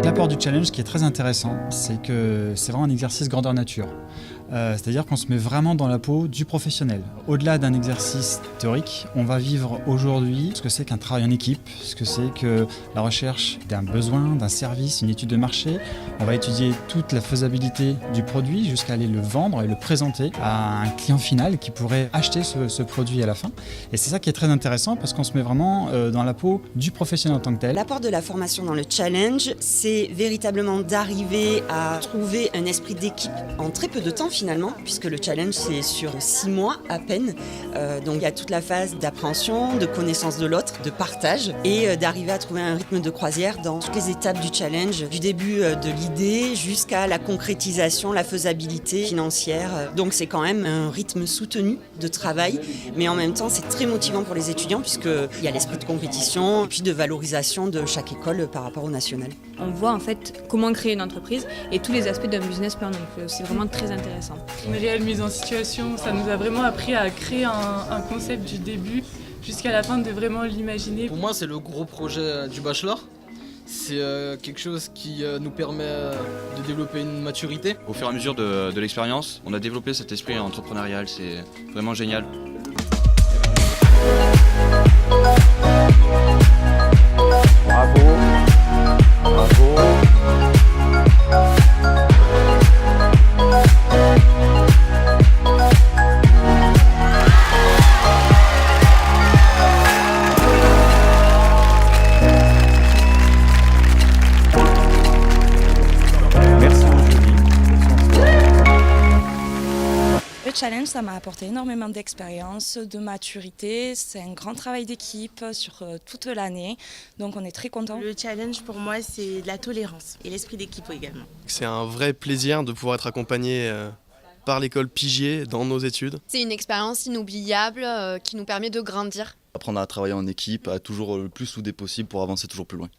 L'apport du challenge qui est très intéressant, c'est que c'est vraiment un exercice grandeur nature. C'est-à-dire qu'on se met vraiment dans la peau du professionnel. Au-delà d'un exercice théorique, on va vivre aujourd'hui ce que c'est qu'un travail en équipe, ce que c'est que la recherche d'un besoin, d'un service, une étude de marché. On va étudier toute la faisabilité du produit jusqu'à aller le vendre et le présenter à un client final qui pourrait acheter ce produit à la fin. Et c'est ça qui est très intéressant parce qu'on se met vraiment dans la peau du professionnel en tant que tel. L'apport de la formation dans le challenge, c'est véritablement d'arriver à trouver un esprit d'équipe en très peu de temps finalement, puisque le challenge c'est sur 6 mois à peine. Donc il y a toute la phase d'appréhension, de connaissance de l'autre, de partage et d'arriver à trouver un rythme de croisière dans toutes les étapes du challenge, du début de l'idée jusqu'à la concrétisation, la faisabilité financière. Donc c'est quand même un rythme soutenu de travail, mais en même temps c'est très motivant pour les étudiants puisqu'il y a l'esprit de compétition et puis de valorisation de chaque école par rapport au national. On voit en fait comment créer une entreprise et tous les aspects d'un business plan, donc c'est vraiment très intéressant. Une réelle mise en situation, ça nous a vraiment appris à créer un concept du début jusqu'à la fin, de vraiment l'imaginer. Pour moi, c'est le gros projet du bachelor. C'est quelque chose qui nous permet de développer une maturité. Au fur et à mesure de l'expérience, on a développé cet esprit entrepreneurial, c'est vraiment génial. Bravo, bravo. Le challenge, ça m'a apporté énormément d'expérience, de maturité. C'est un grand travail d'équipe sur toute l'année, donc on est très contents. Le challenge pour moi, c'est de la tolérance et l'esprit d'équipe également. C'est un vrai plaisir de pouvoir être accompagné par l'école Pigier dans nos études. C'est une expérience inoubliable qui nous permet de grandir. Apprendre à travailler en équipe, à toujours le plus souder possible pour avancer toujours plus loin.